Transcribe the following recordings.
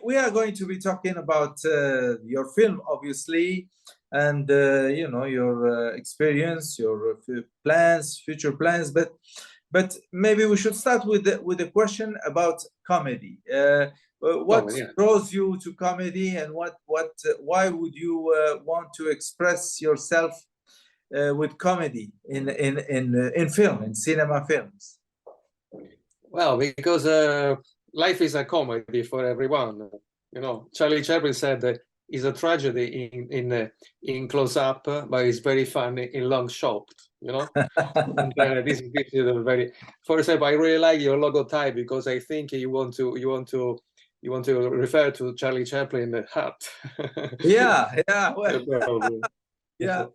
we are going to be talking about your film, obviously, and you know, your experience, your plans, future plans. But maybe we should start with a question about comedy. What draws you to comedy, and why would you want to express yourself with comedy in film, in cinema films? Well, because life is a comedy for everyone. You know, Charlie Chaplin said that it's a tragedy in close up, but it's very funny in long shot. You know, and, this is a very. For example, I really like your logotype because I think you want to refer to Charlie Chaplin hat. Yeah, yeah. Well, yeah.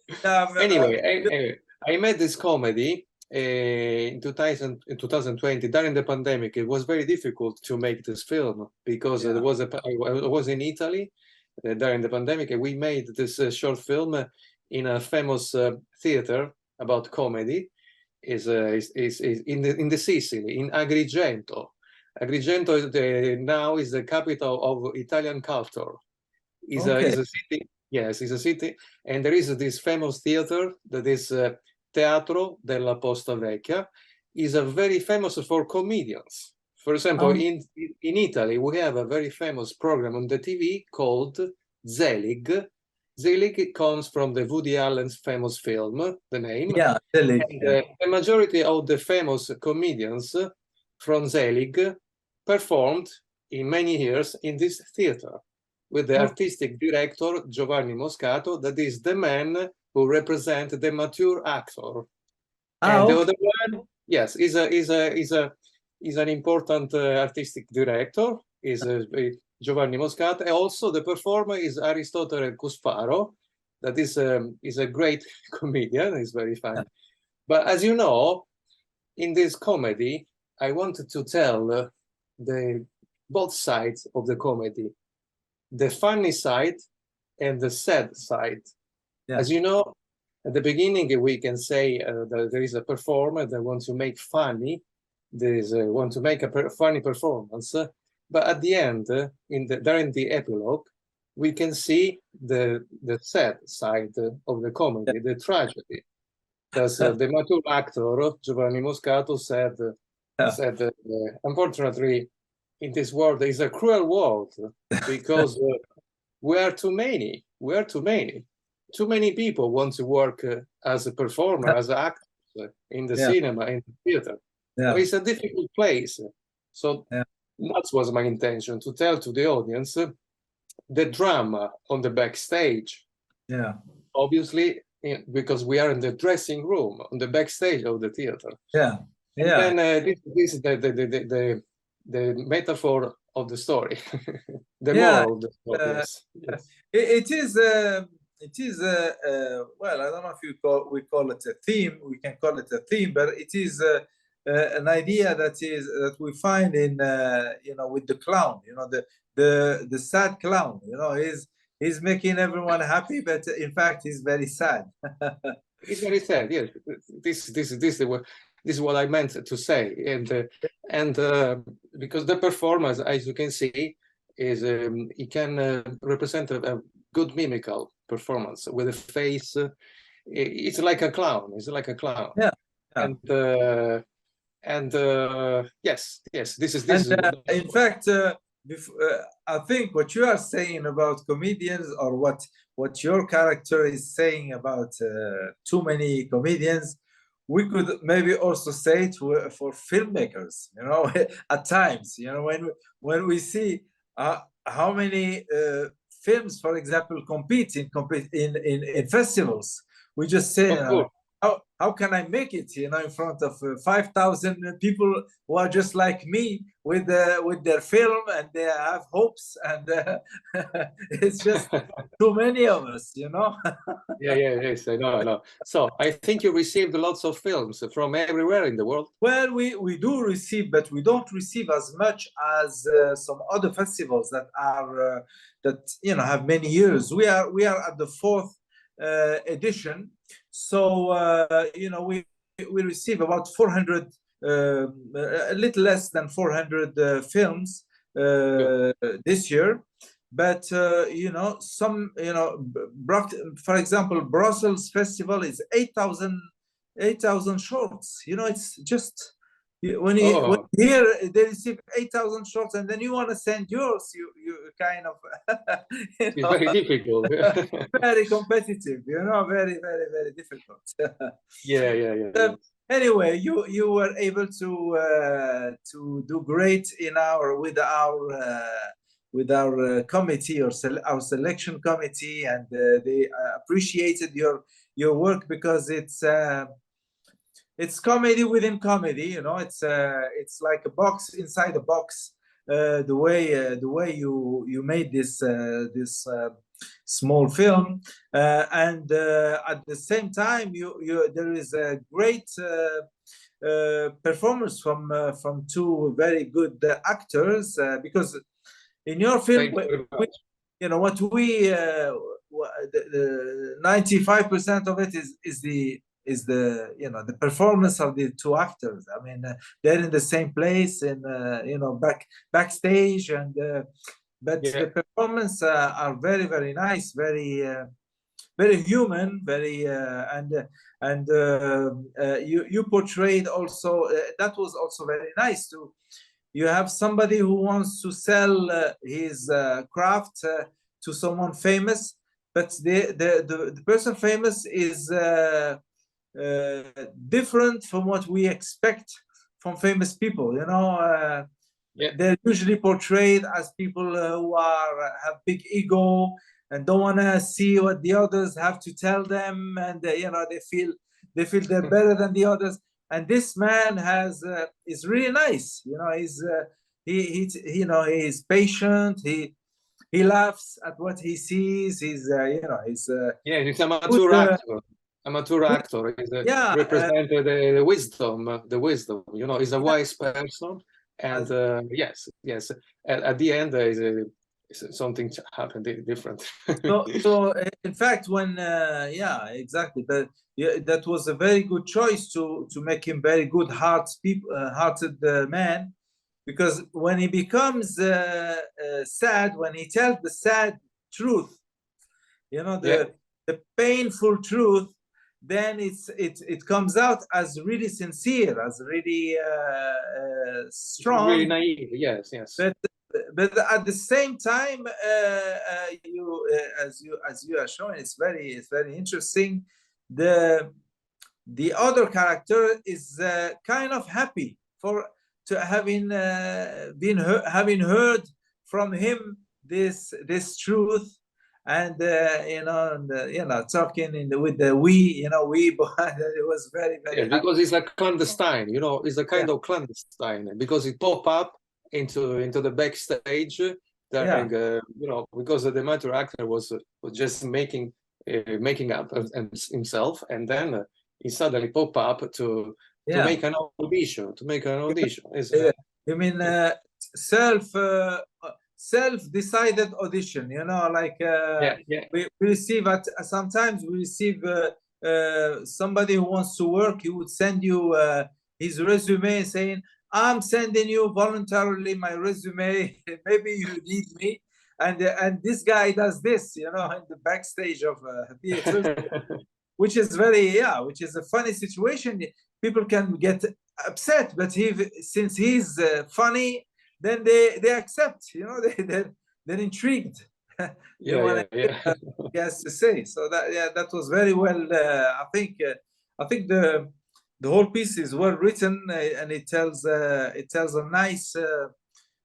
Anyway, I made this comedy in 2020 during the pandemic. It was very difficult to make this film because I was in Italy during the pandemic, and we made this short film in a famous theater about comedy. Is in the Sicily, in Agrigento. Agrigento now is the capital of Italian culture. Is a city. Yes, it's a city, and there is this famous theater that is Teatro della Posta Vecchia. Is a very famous for comedians. For example, in Italy, we have a very famous program on the TV called Zelig. Zelig comes from the Woody Allen's famous film, the name. Yeah, Zelig. And, the majority of the famous comedians from Zelig performed in many years in this theater, with the artistic director Giovanni Moscato, that is the man who represents the mature actor. And the other one, yes, is an important artistic director, is Giovanni Moscato. And also the performer is Aristotele Cusparo, that is a great comedian, is very funny. But as you know, in this comedy, I wanted to tell the both sides of the comedy. The funny side and the sad side. Yeah. As you know, at the beginning, we can say that there is a performer that wants to make funny, want to make a funny performance, but at the end, during the epilogue, we can see the sad side of the comedy, the tragedy. Because the mature actor, Giovanni Moscato, said unfortunately, in this world, there is a cruel world because we are too many. We are too many. Too many people want to work as a performer, as an actor in the cinema, in the theater. Yeah. It's a difficult place. So that was my intention, to tell to the audience the drama on the backstage. Yeah. Obviously, because we are in the dressing room, on the backstage of the theater. Yeah. Yeah. And then this is the metaphor of the story, the moral of the story. Yes. It is well, I don't know if we call it a theme. We can call it a theme, but it is an idea that we find in you know, with the clown. You know, the sad clown. You know, he's making everyone happy, but in fact he's very sad. He's very sad. Yes, this is what I meant to say, and because the performance, as you can see, is it can represent a good mimical performance with a face. It's like a clown. It's like a clown. Yeah. And yes, this is. In fact, I think what you are saying about comedians, or what your character is saying about too many comedians, we could maybe also say it for filmmakers. You know, at times, you know, when we see how many films, for example, compete in festivals, we just say, how can I make it, you know, in front of 5,000 people who are just like me with their film, and they have hopes, and it's just too many of us, you know. Yes, I know. So I think you received lots of films from everywhere in the world. Well, we do receive, but we don't receive as much as some other festivals that are that, you know, have many years. We are at the 4th edition. So, you know, we receive about 400, a little less than 400 films this year. But you know, some, you know, for example, Brussels Festival is 8,000 shorts. You know, it's just when you hear they receive 8,000 shorts, and then you want to send yours, you kind of you know, it's very difficult. very competitive. You know, very difficult. Yeah. Anyway, you were able to do great in with our committee, or our selection committee, and they appreciated your work, because it's comedy within comedy. You know, it's like a box inside a box. The way you made this small film, and at the same time, there is a great performance from two very good actors, because in your film, you know, what we the 95% of it is the you know, the performance of the two actors. I mean, they're in the same place, and you know, backstage, and but the performance are very nice, very human, very and you portrayed also, that was also very nice too. You have somebody who wants to sell his craft to someone famous, but the person famous is different from what we expect from famous people. You know, they're usually portrayed as people who have big ego and don't want to see what the others have to tell them, and you know, they feel they're better than the others. And this man is really nice. You know, he you know, he's patient. He laughs at what he sees. He's you know, he's he's a mature actor. Amateur actor is represented the wisdom. You know, he's a wise person, and yes. At the end, something happened different. so in fact, when exactly, but that was a very good choice to make him very good hearted man, because when he becomes sad, when he tells the sad truth, you know, the painful truth, then it comes out as really sincere, as really strong, really naive. Yes. But at the same time, as you are showing, it's very interesting. The other character is kind of happy to having having heard from him this truth, and you know, talking with the it was very because it's a clandestine. You know, it's a kind of clandestine, because it pop up into the backstage during you know, because the mature actor was just making up himself, and then he suddenly pop up to make an audition. You mean self-decided audition? You know, like we receive sometimes we receive somebody who wants to work. He would send you his resume, saying, I'm sending you voluntarily my resume. Maybe you need me. And this guy does this, you know, in the backstage of theaters, which is which is a funny situation. People can get upset, but since he's funny, then they accept. You know, they're intrigued. He has to say. So that was very well. I think the whole piece is well written, and it tells a nice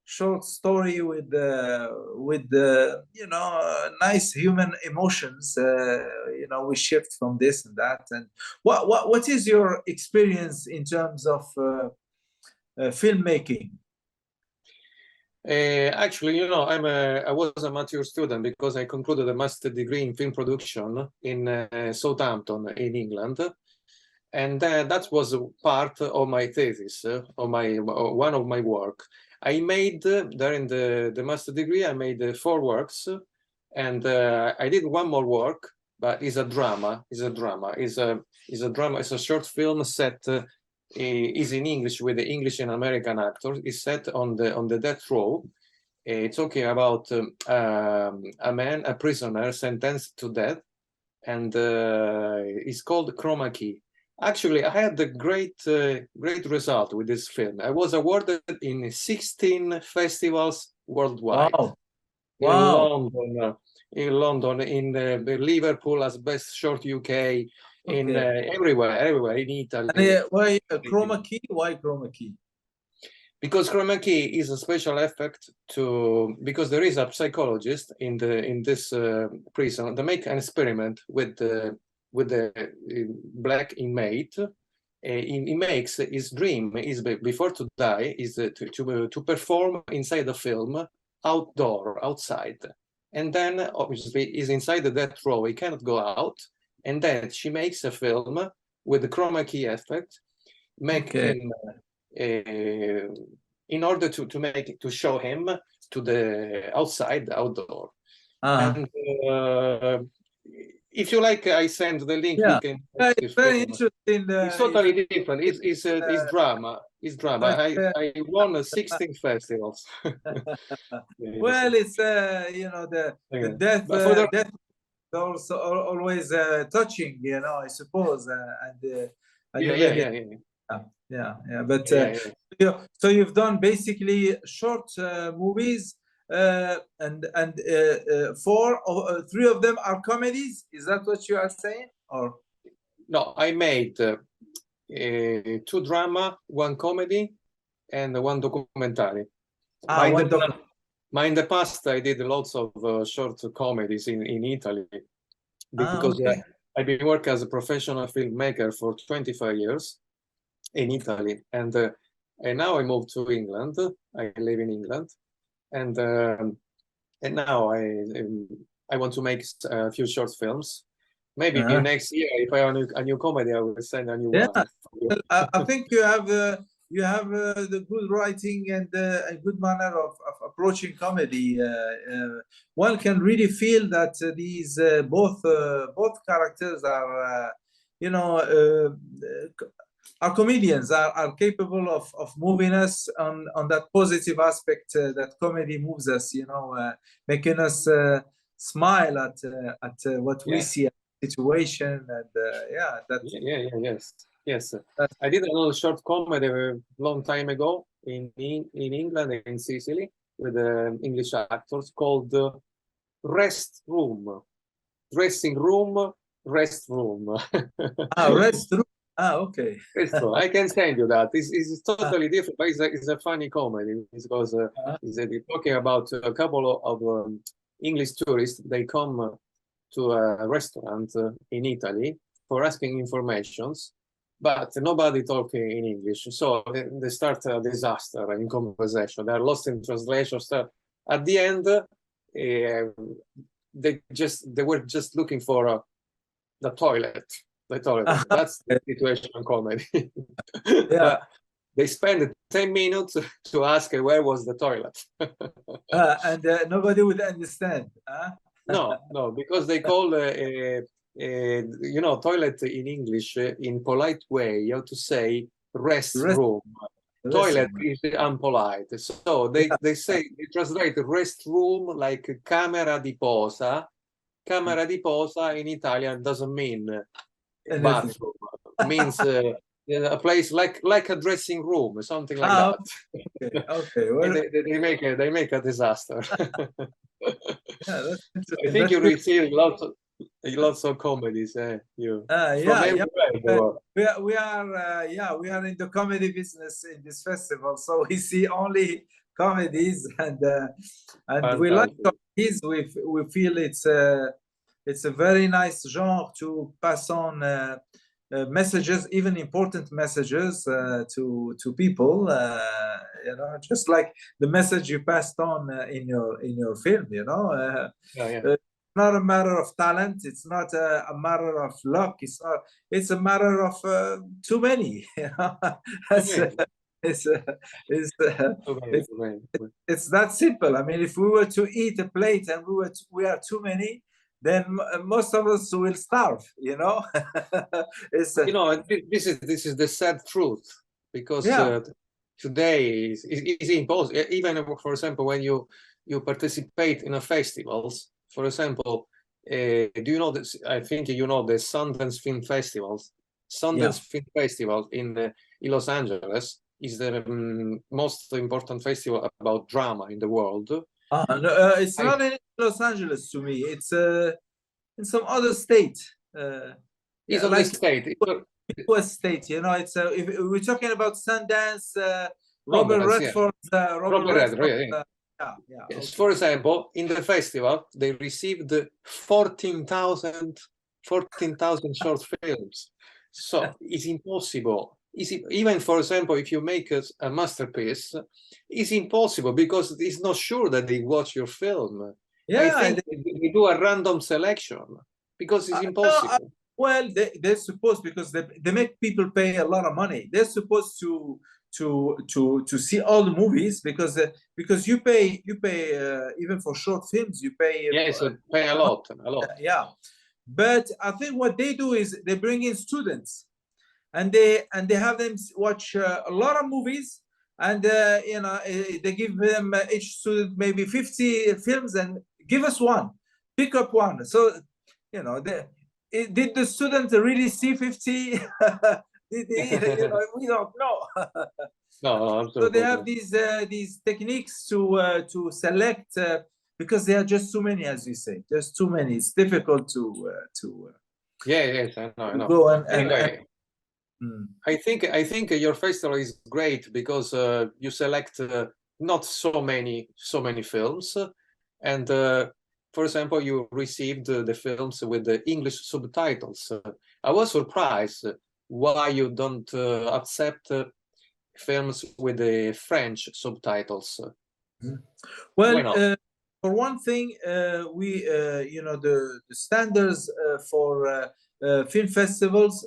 short story with you know, nice human emotions. You know, we shift from this and that. And what is your experience in terms of filmmaking? Actually, you know, I was a mature student, because I concluded a master degree in film production in Southampton in England. And that was part of my thesis, one of my work. I made during the master degree, I made 4 works, and I did one more work, but it's a drama. It's a short film set. Is in English with the English and American actors. It's set on the death row talking about a man, a prisoner sentenced to death, and it's called Chroma Key. Actually, I had a great result with this film. I was awarded in 16 festivals worldwide. Wow. Wow. In London, in Liverpool as Best Short UK, in everywhere in Italy. And, why Chroma Key? Why Chroma Key? Because Chroma Key is a special effect because there is a psychologist in this prison. They make an experiment with the black inmate. He makes his dream is before to die is to perform inside the film outside, and then obviously is inside the death row. He cannot go out, and then she makes a film with the Chroma Key effect, make him. In order to show him to the outdoor. And if you like, I send the link. Yeah, You can. It's very interesting. It's totally different. It's drama. It's drama. I won 16 festivals. Well, it's the death. Death is also always touching, I suppose. But so you've done basically short movies, and 3 of them are comedies. Is that what you are saying? Or no, I made 2 drama, 1 comedy, and 1 documentary. In the past, I did lots of short comedies in Italy because I've been working as a professional filmmaker for 25 years. In Italy, and now I moved to England. I live in England, and now I want to make a few short films. Maybe next year, if I have a new comedy, I will send a new one. Well, I think you have the good writing and a good manner of approaching comedy. One can really feel that these both characters are our comedians are capable of moving us on that positive aspect that comedy moves us, making us smile at what we see at the situation, and yes. I did another short comedy a long time ago in England, in Sicily, with English actors, called Rest Room, Dressing Room, Rest Room. Rest Room. Okay. I can send you that. It's totally different, but it's a funny comedy because it's talking about a couple of English tourists. They come to a restaurant in Italy for asking informations, but nobody talking in English. So they start a disaster in conversation. They're lost in translation. So at the end, they were just looking for the toilet. That's the situation in comedy. They spend 10 minutes to ask where was the toilet. And nobody would understand. No, because they call toilet in English in polite way. You have to say rest room. Toilet is unpolite, so they translate rest room like camera di posa. Camera di posa in Italian doesn't mean bathroom. Means a place like a dressing room, something like that. Okay. Well, they make a disaster. That's I think you receive lots of comedies. You we are in the comedy business in this festival, so we see only comedies, and we like comedies. We feel it's a very nice genre to pass on messages, even important messages, to people. Just like the message you passed on in your film. It's not a matter of talent. It's not a matter of luck. It's a matter of too many. It's that simple. I mean, if we were to eat a plate and we are too many, then most of us will starve. This is the sad truth, because today is impossible. Even, for example, when you you participate in a festivals. For example, do you know this? I think you know the Sundance Film Festivals. Sundance Film Festival in Los Angeles is the most important festival about drama in the world. No, it's not in Los Angeles to me. It's in some other state. It's on like the state. West State, you know. It's if we're talking about Sundance, Robert Redford, Robert Redford. Yes. Okay. For example, in the festival, they received 14,000 short films. So it's impossible. Even, for example, if you make a masterpiece, it's impossible because it's not sure that they watch your film. I think they do a random selection because it's impossible. Well, they're supposed, because they make people pay a lot of money. They're supposed to see all the movies because you pay even for short films you pay. Yes, pay a lot. Yeah, but I think what they do is they bring in students, and they have them watch a lot of movies, and you know, they give them each student maybe 50 films and give us one, pick up one. So you know, did the student really see 50? Did they, you know, we don't know. No, so they have these techniques to select because there are just too many, as you say. There's too many. It's difficult to yes, I know. Go and anyway, I think your festival is great because you select not so many films, and for example, you received the films with the English subtitles. I was surprised why you don't accept films with the French subtitles. Well, for one thing, we you know, the standards for film festivals,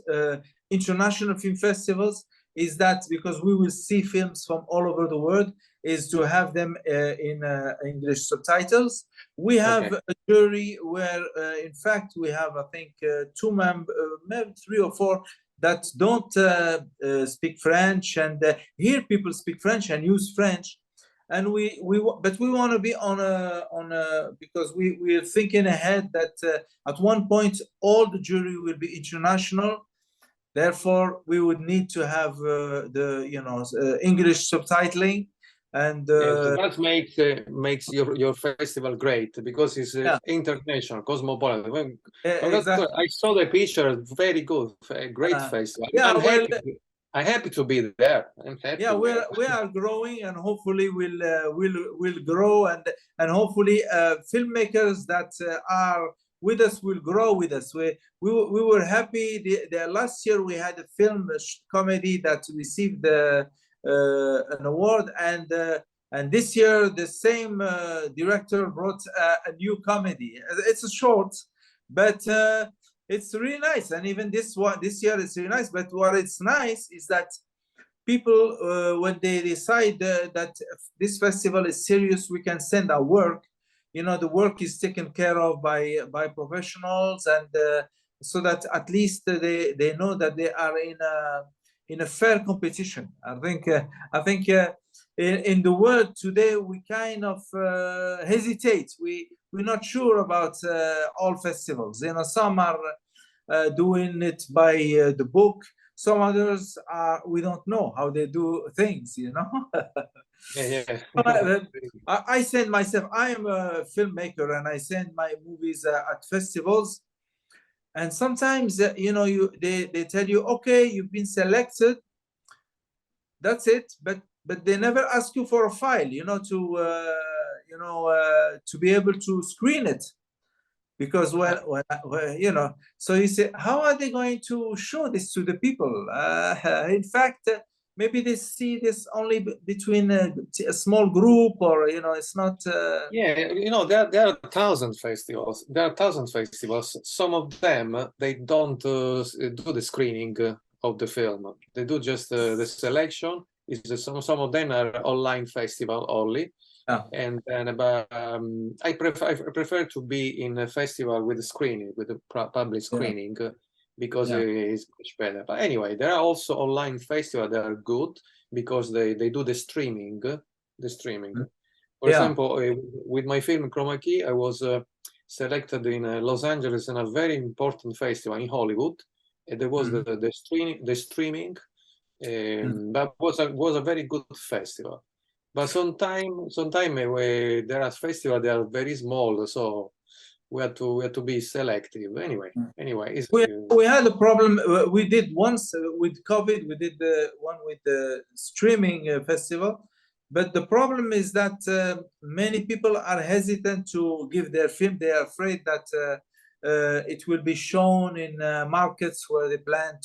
international film festivals, is that because we will see films from all over the world, is to have them in English subtitles. We have a jury where, in fact, we have, I think, 2 members, maybe 3 or 4, that don't speak French, and here people speak French and use French. And we want to be on a because we're thinking ahead that at one point all the jury will be international. Therefore, we would need to have the, you know, English subtitling, and that makes your festival great because it's international, cosmopolitan. Exactly. I saw the picture, very good, a great festival. I'm happy to be there. I'm happy. Yeah, we are growing, and hopefully we'll grow, and hopefully filmmakers that are with us will grow with us. We were happy. The last year we had a film comedy that received an award, and this year the same director brought a new comedy. It's a short, but it's really nice. And even this year it's really nice. But what it's nice is that people, when they decide that this festival is serious, we can send our work. You know, the work is taken care of by professionals, and so that at least they know that they are in a fair competition. I think in the world today we kind of hesitate. We're not sure about all festivals. You know, some are doing it by the book. Some others are, we don't know how they do things, you know. I send myself, I am a filmmaker, and I send my movies at festivals. And sometimes, you know, they tell you, okay, you've been selected. That's it. But they never ask you for a file, you know, to be able to screen it. Because when you know, so you say, how are they going to show this to the people? In fact, maybe they see this only between a small group, or, you know, it's not. Yeah, you know, there are 1,000 festivals. There are 1,000 festivals. Some of them they don't do the screening of the film. They do just the selection. Some of them are online festival only. And then I prefer to be in a festival with a screening, with a public screening, because it's much better. But anyway, there are also online festivals that are good because they do the streaming. For example, with my film Chroma Key, I was selected in Los Angeles in a very important festival in Hollywood. And there was the streaming. That was a very good festival. But sometimes there are festivals that are very small, so we had to be selective. Anyway, we had a problem. We did once with COVID. We did the one with the streaming festival, but the problem is that many people are hesitant to give their film. They are afraid that it will be shown in markets where they plan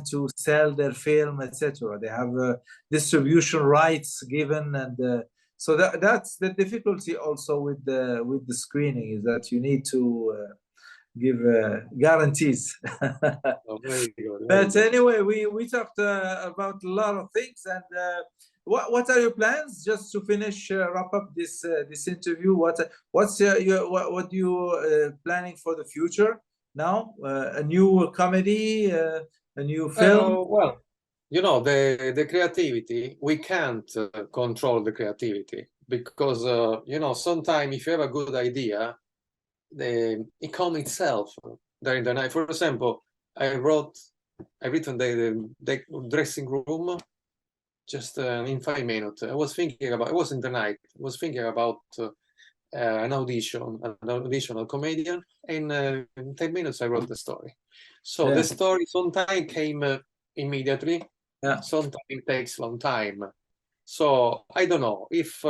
to sell their film, etc. They have distribution rights given, and so that's the difficulty also with the screening, is that you need to give guarantees. Oh, very good. But anyway, we talked about a lot of things, and what are your plans? Just to finish, wrap up this interview. What you planning for the future now? A new comedy, a new film? Well, you know, the creativity, we can't control the creativity, because you know, sometimes if you have a good idea, it comes itself during the night. For example, I written the dressing room just in 5 minutes. I was thinking about, it was in the night, I was thinking about an audition comedian, and in 10 minutes I wrote the story. So the story sometimes came immediately, sometimes it takes a long time. So I don't know if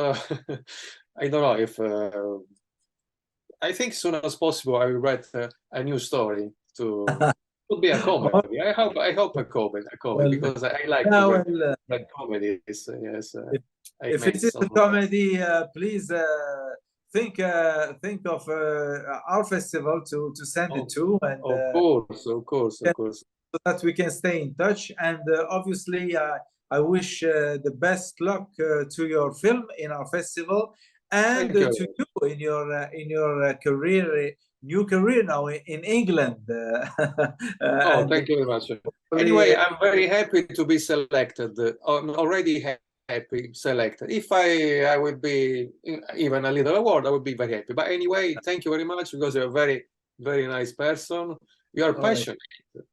I think as soon as possible I will write a new story to could be a comedy. I hope a comedy, because I like comedies. Yes. If it is a comedy, please think of our festival to send it to, and of course, so that we can stay in touch. And obviously, I wish the best luck to your film in our festival, and to you in your career, new career now in England. Thank you very much. Anyway, I'm very happy to be selected. I'm already happy selected. If I would be even a little award, I would be very happy. But anyway, thank you very much, because you're a very, very nice person. You are passionate,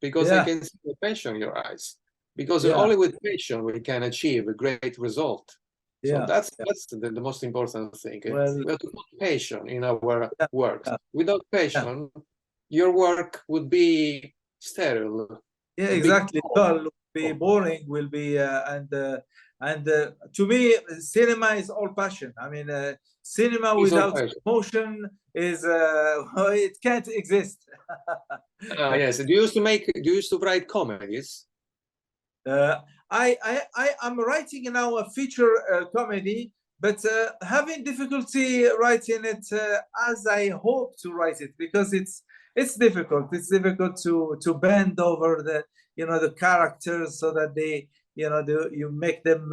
because I can see the passion in your eyes. Because only with passion we can achieve a great result. So that's the most important thing. Well, we have to put passion in our work. Without passion, your work would be sterile. Yeah, exactly. Will be boring. Will be and to me, cinema is all passion. I mean, cinema without emotion is it can't exist. Yes. Do you used to write comedies? I'm writing now a feature comedy, but having difficulty writing it as I hope to write it, because it's difficult. It's difficult to bend over the characters so that they you make them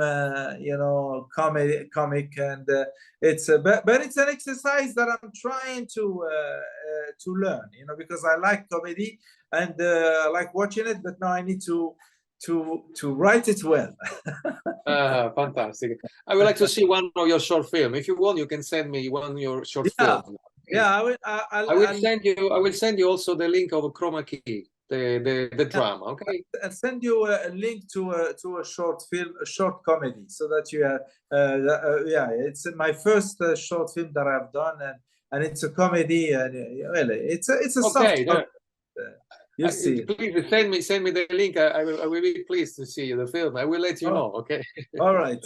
comic, and it's but it's an exercise that I'm trying to learn, because I like comedy and I like watching it, but now I need to write it well. Fantastic. I would like to see one of your short film. If you want, you can send me one of your short film. Yeah, I will send you also the link of Chroma Key, the drama. Okay. I'll send you a link to a short film, a short comedy, so that you it's my first short film that I've done, and it's a comedy, and really it's a soft comedy. You see. Please send me the link. I will be pleased to see the film. I will let you know. Okay. All right.